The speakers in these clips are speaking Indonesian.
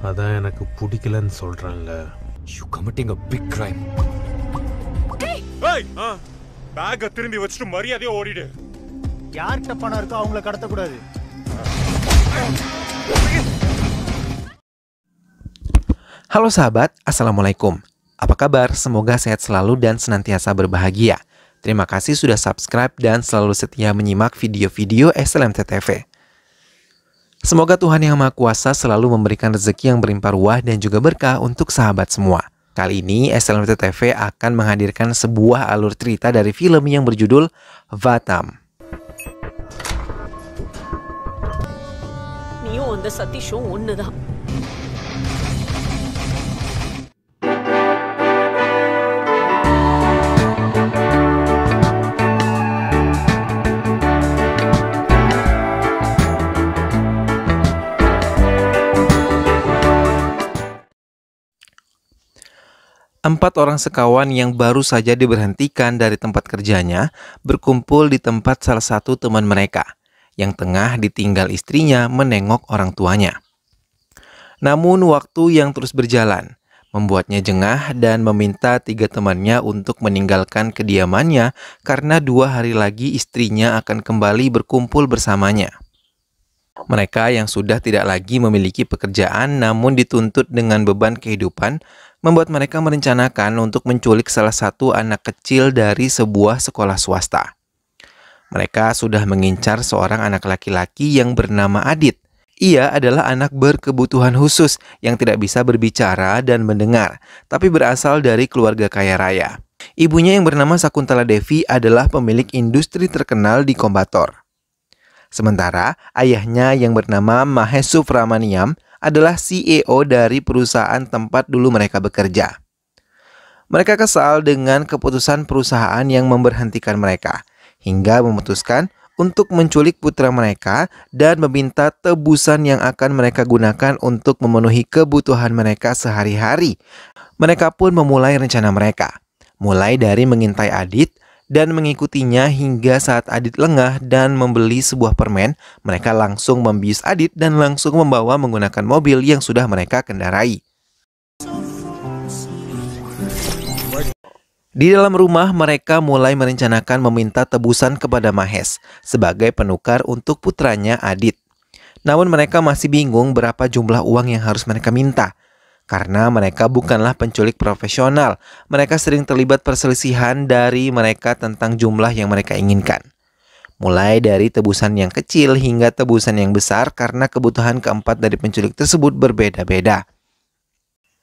அதான் எனக்கு பிடிக்கலன்னு சொல்றேன்ல. You committing a big crime. ஏய் பேக்க திரும்பி வச்சுட்டு மரியாதையா ஓடிடு. யார்கிட்ட பணம் இருக்கோ அவங்கள கடத்தக்கூடாது. Halo sahabat, Assalamualaikum. Apa kabar? Semoga sehat selalu dan senantiasa berbahagia. Terima kasih sudah subscribe dan selalu setia menyimak video-video SLMT TV. Semoga Tuhan Yang Maha Kuasa selalu memberikan rezeki yang berlimpah ruah dan juga berkah untuk sahabat semua. Kali ini SLMT TV akan menghadirkan sebuah alur cerita dari film yang berjudul Vatam. நீயும் அந்த சதீஷும் ஒண்ணுதான். Empat orang sekawan yang baru saja diberhentikan dari tempat kerjanya berkumpul di tempat salah satu teman mereka yang tengah ditinggal istrinya menengok orang tuanya. Namun waktu yang terus berjalan membuatnya jengah dan meminta tiga temannya untuk meninggalkan kediamannya karena 2 hari lagi istrinya akan kembali berkumpul bersamanya. Mereka yang sudah tidak lagi memiliki pekerjaan namun dituntut dengan beban kehidupan membuat mereka merencanakan untuk menculik salah satu anak kecil dari sebuah sekolah swasta. Mereka sudah mengincar seorang anak laki-laki yang bernama Adit. Ia adalah anak berkebutuhan khusus yang tidak bisa berbicara dan mendengar, tapi berasal dari keluarga kaya raya. Ibunya yang bernama Sakuntala Devi adalah pemilik industri terkenal di Kombator. Sementara ayahnya yang bernama Mahesuf Ramaniam adalah CEO dari perusahaan tempat dulu mereka bekerja. Mereka kesal dengan keputusan perusahaan yang memberhentikan mereka, hingga memutuskan untuk menculik putra mereka dan meminta tebusan yang akan mereka gunakan untuk memenuhi kebutuhan mereka sehari-hari. Mereka pun memulai rencana mereka, mulai dari mengintai Adit dan mengikutinya hingga saat Adit lengah dan membeli sebuah permen, mereka langsung membius Adit dan langsung membawa menggunakan mobil yang sudah mereka kendarai. Di dalam rumah, mereka mulai merencanakan meminta tebusan kepada Mahes sebagai penukar untuk putranya Adit. Namun mereka masih bingung berapa jumlah uang yang harus mereka minta. Karena mereka bukanlah penculik profesional, mereka sering terlibat perselisihan dari mereka tentang jumlah yang mereka inginkan. Mulai dari tebusan yang kecil hingga tebusan yang besar karena kebutuhan keempat dari penculik tersebut berbeda-beda.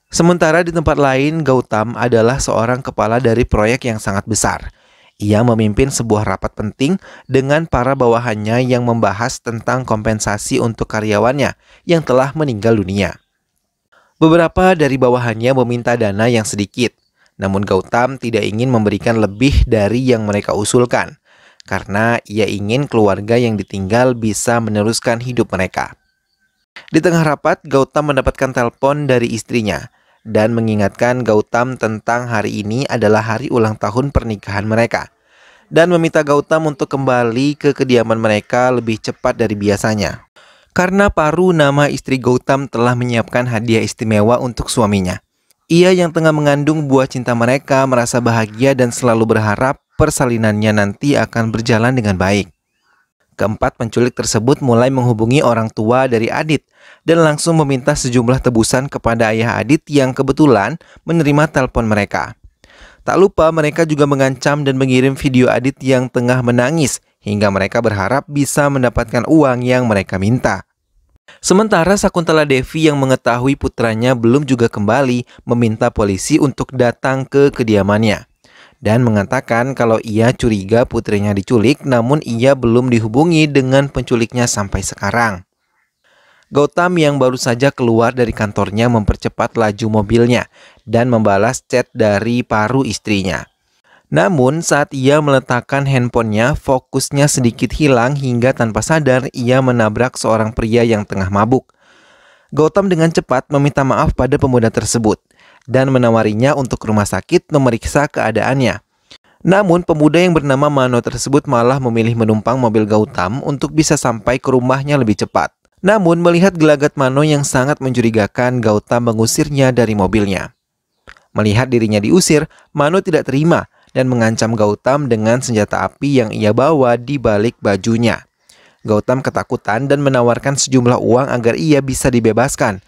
Sementara di tempat lain, Gautam adalah seorang kepala dari proyek yang sangat besar. Ia memimpin sebuah rapat penting dengan para bawahannya yang membahas tentang kompensasi untuk karyawannya yang telah meninggal dunia. Beberapa dari bawahannya meminta dana yang sedikit, namun Gautam tidak ingin memberikan lebih dari yang mereka usulkan, karena ia ingin keluarga yang ditinggal bisa meneruskan hidup mereka. Di tengah rapat, Gautam mendapatkan telepon dari istrinya, dan mengingatkan Gautam tentang hari ini adalah hari ulang tahun pernikahan mereka, dan meminta Gautam untuk kembali ke kediaman mereka lebih cepat dari biasanya. Karena Paru, nama istri Gautam, telah menyiapkan hadiah istimewa untuk suaminya. Ia yang tengah mengandung buah cinta mereka merasa bahagia dan selalu berharap persalinannya nanti akan berjalan dengan baik. Keempat penculik tersebut mulai menghubungi orang tua dari Adit dan langsung meminta sejumlah tebusan kepada ayah Adit yang kebetulan menerima telepon mereka. Tak lupa mereka juga mengancam dan mengirim video Adit yang tengah menangis hingga mereka berharap bisa mendapatkan uang yang mereka minta. Sementara Sakuntala Devi yang mengetahui putranya belum juga kembali meminta polisi untuk datang ke kediamannya dan mengatakan kalau ia curiga putrinya diculik namun ia belum dihubungi dengan penculiknya sampai sekarang. Gautam yang baru saja keluar dari kantornya mempercepat laju mobilnya dan membalas chat dari Paru istrinya. Namun saat ia meletakkan handphonenya, fokusnya sedikit hilang hingga tanpa sadar ia menabrak seorang pria yang tengah mabuk. Gautam dengan cepat meminta maaf pada pemuda tersebut dan menawarinya untuk rumah sakit memeriksa keadaannya. Namun pemuda yang bernama Mano tersebut malah memilih menumpang mobil Gautam untuk bisa sampai ke rumahnya lebih cepat. Namun melihat gelagat Mano yang sangat mencurigakan, Gautam mengusirnya dari mobilnya. Melihat dirinya diusir, Mano tidak terima dan mengancam Gautam dengan senjata api yang ia bawa di balik bajunya. Gautam ketakutan dan menawarkan sejumlah uang agar ia bisa dibebaskan.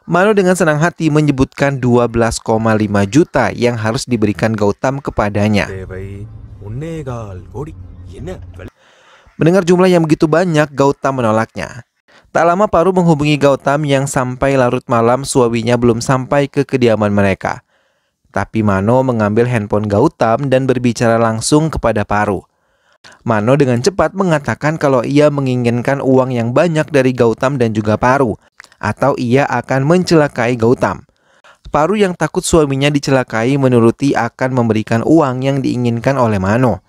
Mano dengan senang hati menyebutkan 12,5 juta yang harus diberikan Gautam kepadanya. Mendengar jumlah yang begitu banyak, Gautam menolaknya. Tak lama Paru menghubungi Gautam yang sampai larut malam suaminya belum sampai ke kediaman mereka. Tapi Mano mengambil handphone Gautam dan berbicara langsung kepada Paru. Mano dengan cepat mengatakan kalau ia menginginkan uang yang banyak dari Gautam dan juga Paru, atau ia akan mencelakai Gautam. Paru yang takut suaminya dicelakai menuruti akan memberikan uang yang diinginkan oleh Mano.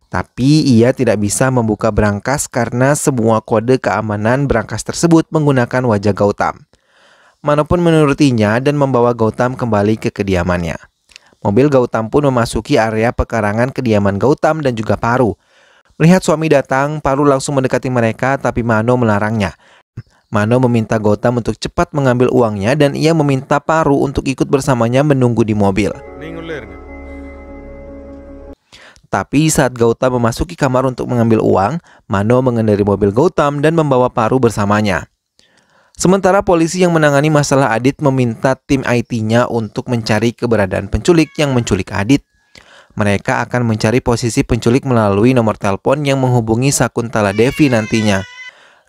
Tapi ia tidak bisa membuka berangkas karena semua kode keamanan berangkas tersebut menggunakan wajah Gautam. Mano pun menurutinya dan membawa Gautam kembali ke kediamannya. Mobil Gautam pun memasuki area pekarangan kediaman Gautam dan juga Paru. Melihat suami datang, Paru langsung mendekati mereka tapi Mano melarangnya. Mano meminta Gautam untuk cepat mengambil uangnya dan ia meminta Paru untuk ikut bersamanya menunggu di mobil. Tapi saat Gautam memasuki kamar untuk mengambil uang, Mano mengendarai mobil Gautam dan membawa Paru bersamanya. Sementara polisi yang menangani masalah Adit meminta tim IT-nya untuk mencari keberadaan penculik yang menculik Adit. Mereka akan mencari posisi penculik melalui nomor telepon yang menghubungi Sakuntala Devi nantinya.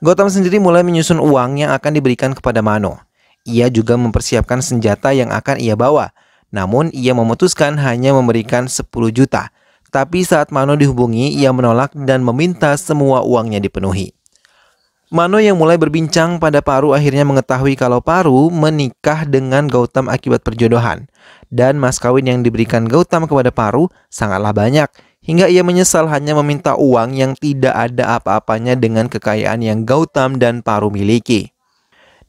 Gautam sendiri mulai menyusun uang yang akan diberikan kepada Mano. Ia juga mempersiapkan senjata yang akan ia bawa. Namun ia memutuskan hanya memberikan 10 juta. Tapi saat Mano dihubungi, ia menolak dan meminta semua uangnya dipenuhi. Mano yang mulai berbincang pada Paru akhirnya mengetahui kalau Paru menikah dengan Gautam akibat perjodohan. Dan mas kawin yang diberikan Gautam kepada Paru sangatlah banyak, hingga ia menyesal hanya meminta uang yang tidak ada apa-apanya dengan kekayaan yang Gautam dan Paru miliki.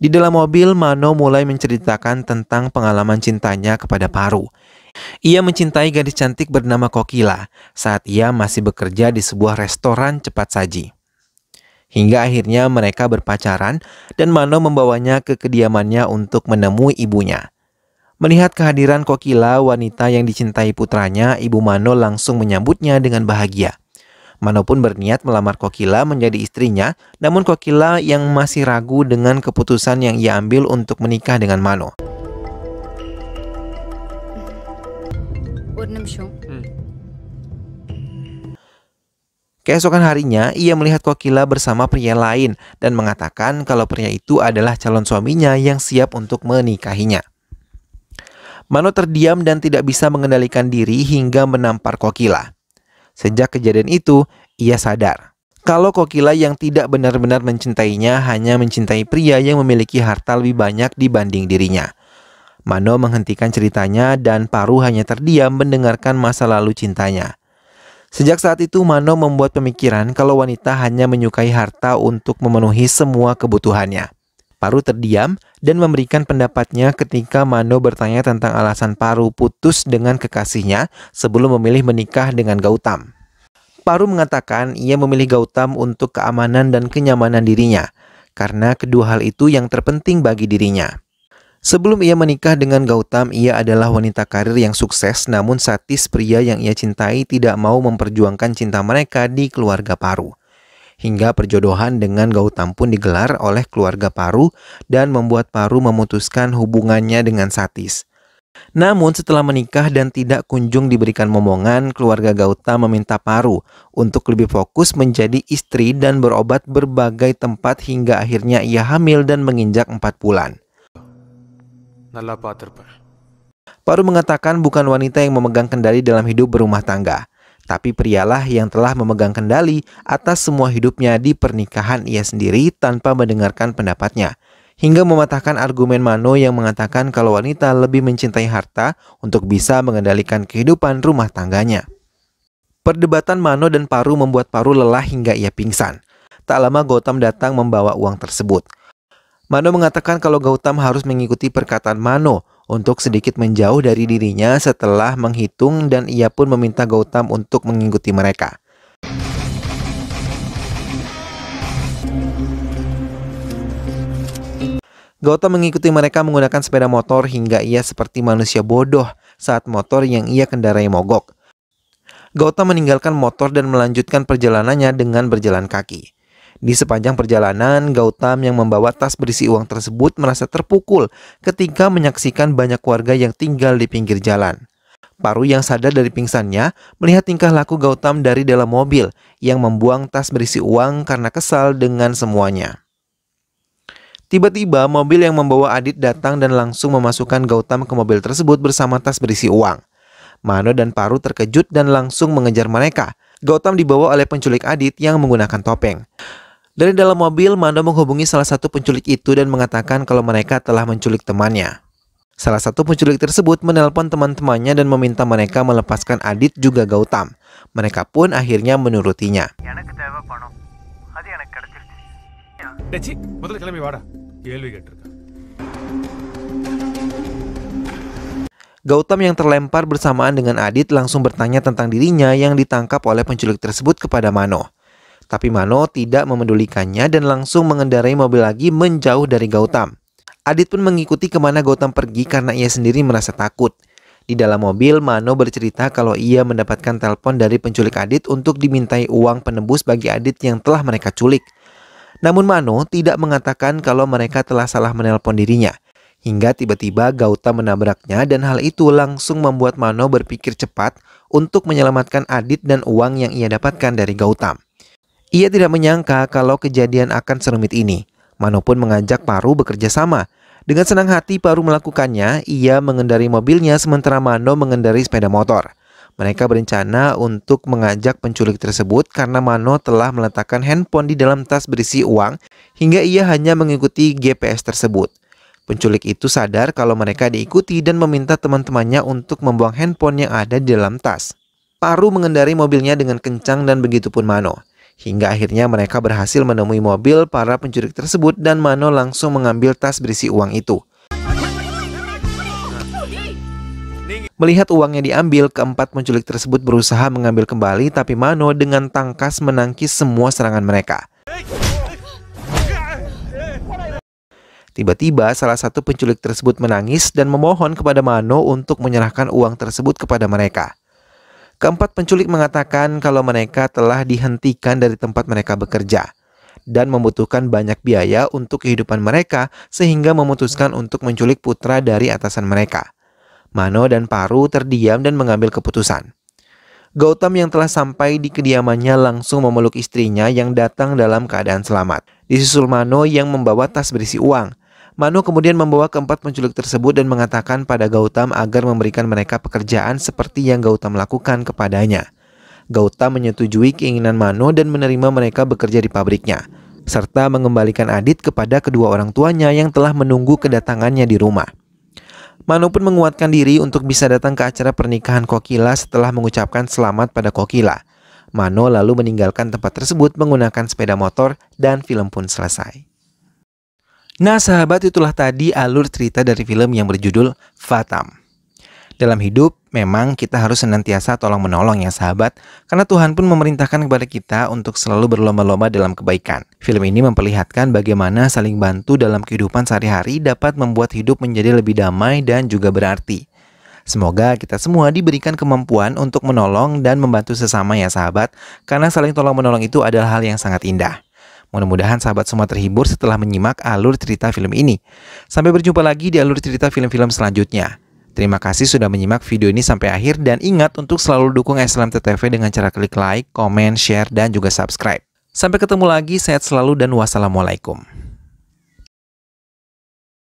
Di dalam mobil, Mano mulai menceritakan tentang pengalaman cintanya kepada Paru. Ia mencintai gadis cantik bernama Kokila saat ia masih bekerja di sebuah restoran cepat saji. Hingga akhirnya mereka berpacaran dan Mano membawanya ke kediamannya untuk menemui ibunya. Melihat kehadiran Kokila, wanita yang dicintai putranya, ibu Mano langsung menyambutnya dengan bahagia. Mano pun berniat melamar Kokila menjadi istrinya, namun Kokila yang masih ragu dengan keputusan yang ia ambil untuk menikah dengan Mano. Keesokan harinya, ia melihat Kokila bersama pria lain dan mengatakan kalau pria itu adalah calon suaminya yang siap untuk menikahinya. Mano terdiam dan tidak bisa mengendalikan diri hingga menampar Kokila. Sejak kejadian itu, ia sadar kalau Kokila yang tidak benar-benar mencintainya hanya mencintai pria yang memiliki harta lebih banyak dibanding dirinya. Mano menghentikan ceritanya dan Paru hanya terdiam mendengarkan masa lalu cintanya. Sejak saat itu, Mano membuat pemikiran kalau wanita hanya menyukai harta untuk memenuhi semua kebutuhannya. Paru terdiam dan memberikan pendapatnya ketika Mano bertanya tentang alasan Paru putus dengan kekasihnya sebelum memilih menikah dengan Gautam. Paru mengatakan ia memilih Gautam untuk keamanan dan kenyamanan dirinya, karena kedua hal itu yang terpenting bagi dirinya. Sebelum ia menikah dengan Gautam, ia adalah wanita karir yang sukses, namun sadis pria yang ia cintai tidak mau memperjuangkan cinta mereka di keluarga Paru. Hingga perjodohan dengan Gautam pun digelar oleh keluarga Paru dan membuat Paru memutuskan hubungannya dengan Satis. Namun setelah menikah dan tidak kunjung diberikan momongan, keluarga Gautam meminta Paru untuk lebih fokus menjadi istri dan berobat berbagai tempat hingga akhirnya ia hamil dan menginjak 4 bulan. Paru mengatakan bukan wanita yang memegang kendali dalam hidup berumah tangga, tapi prialah yang telah memegang kendali atas semua hidupnya di pernikahan ia sendiri tanpa mendengarkan pendapatnya, hingga mematahkan argumen Mano yang mengatakan kalau wanita lebih mencintai harta untuk bisa mengendalikan kehidupan rumah tangganya. Perdebatan Mano dan Paru membuat Paru lelah hingga ia pingsan. Tak lama Gautam datang membawa uang tersebut. Mano mengatakan kalau Gautam harus mengikuti perkataan Mano untuk sedikit menjauh dari dirinya setelah menghitung dan ia pun meminta Gautam untuk mengikuti mereka. Gautam mengikuti mereka menggunakan sepeda motor hingga ia seperti manusia bodoh saat motor yang ia kendarai mogok. Gautam meninggalkan motor dan melanjutkan perjalanannya dengan berjalan kaki. Di sepanjang perjalanan, Gautam yang membawa tas berisi uang tersebut merasa terpukul ketika menyaksikan banyak warga yang tinggal di pinggir jalan. Paru yang sadar dari pingsannya melihat tingkah laku Gautam dari dalam mobil yang membuang tas berisi uang karena kesal dengan semuanya. Tiba-tiba mobil yang membawa Adit datang dan langsung memasukkan Gautam ke mobil tersebut bersama tas berisi uang. Mano dan Paru terkejut dan langsung mengejar mereka. Gautam dibawa oleh penculik Adit yang menggunakan topeng. Dari dalam mobil, Mano menghubungi salah satu penculik itu dan mengatakan kalau mereka telah menculik temannya. Salah satu penculik tersebut menelpon teman-temannya dan meminta mereka melepaskan Adit juga Gautam. Mereka pun akhirnya menurutinya. Gautam yang terlempar bersamaan dengan Adit langsung bertanya tentang dirinya yang ditangkap oleh penculik tersebut kepada Mano. Tapi Mano tidak memedulikannya dan langsung mengendarai mobil lagi menjauh dari Gautam. Adit pun mengikuti kemana Gautam pergi karena ia sendiri merasa takut. Di dalam mobil, Mano bercerita kalau ia mendapatkan telepon dari penculik Adit untuk dimintai uang penebus bagi Adit yang telah mereka culik. Namun Mano tidak mengatakan kalau mereka telah salah menelpon dirinya. Hingga tiba-tiba Gautam menabraknya dan hal itu langsung membuat Mano berpikir cepat untuk menyelamatkan Adit dan uang yang ia dapatkan dari Gautam. Ia tidak menyangka kalau kejadian akan serumit ini. Mano pun mengajak Paru bekerja sama. Dengan senang hati Paru melakukannya, ia mengendarai mobilnya sementara Mano mengendarai sepeda motor. Mereka berencana untuk mengajak penculik tersebut karena Mano telah meletakkan handphone di dalam tas berisi uang hingga ia hanya mengikuti GPS tersebut. Penculik itu sadar kalau mereka diikuti dan meminta teman-temannya untuk membuang handphone yang ada di dalam tas. Paru mengendarai mobilnya dengan kencang dan begitupun Mano. Hingga akhirnya mereka berhasil menemui mobil para penculik tersebut dan Mano langsung mengambil tas berisi uang itu. Melihat uangnya diambil, keempat penculik tersebut berusaha mengambil kembali tapi Mano dengan tangkas menangkis semua serangan mereka. Tiba-tiba salah satu penculik tersebut menangis dan memohon kepada Mano untuk menyerahkan uang tersebut kepada mereka. Keempat penculik mengatakan kalau mereka telah dihentikan dari tempat mereka bekerja dan membutuhkan banyak biaya untuk kehidupan mereka sehingga memutuskan untuk menculik putra dari atasan mereka. Mano dan Paru terdiam dan mengambil keputusan. Gautam yang telah sampai di kediamannya langsung memeluk istrinya yang datang dalam keadaan selamat. Disusul Mano yang membawa tas berisi uang. Mano kemudian membawa keempat penculik tersebut dan mengatakan pada Gautam agar memberikan mereka pekerjaan seperti yang Gautam lakukan kepadanya. Gautam menyetujui keinginan Mano dan menerima mereka bekerja di pabriknya, serta mengembalikan Adit kepada kedua orang tuanya yang telah menunggu kedatangannya di rumah. Mano pun menguatkan diri untuk bisa datang ke acara pernikahan Kokila setelah mengucapkan selamat pada Kokila. Mano lalu meninggalkan tempat tersebut menggunakan sepeda motor dan film pun selesai. Nah sahabat, itulah tadi alur cerita dari film yang berjudul Fatam. Dalam hidup memang kita harus senantiasa tolong-menolong ya sahabat, karena Tuhan pun memerintahkan kepada kita untuk selalu berlomba-lomba dalam kebaikan. Film ini memperlihatkan bagaimana saling bantu dalam kehidupan sehari-hari dapat membuat hidup menjadi lebih damai dan juga berarti. Semoga kita semua diberikan kemampuan untuk menolong dan membantu sesama ya sahabat, karena saling tolong-menolong itu adalah hal yang sangat indah. Mudah-mudahan sahabat semua terhibur setelah menyimak alur cerita film ini. Sampai berjumpa lagi di alur cerita film-film selanjutnya. Terima kasih sudah menyimak video ini sampai akhir dan ingat untuk selalu dukung SLMT-TV dengan cara klik like, komen, share, dan juga subscribe. Sampai ketemu lagi, sehat selalu dan wassalamualaikum.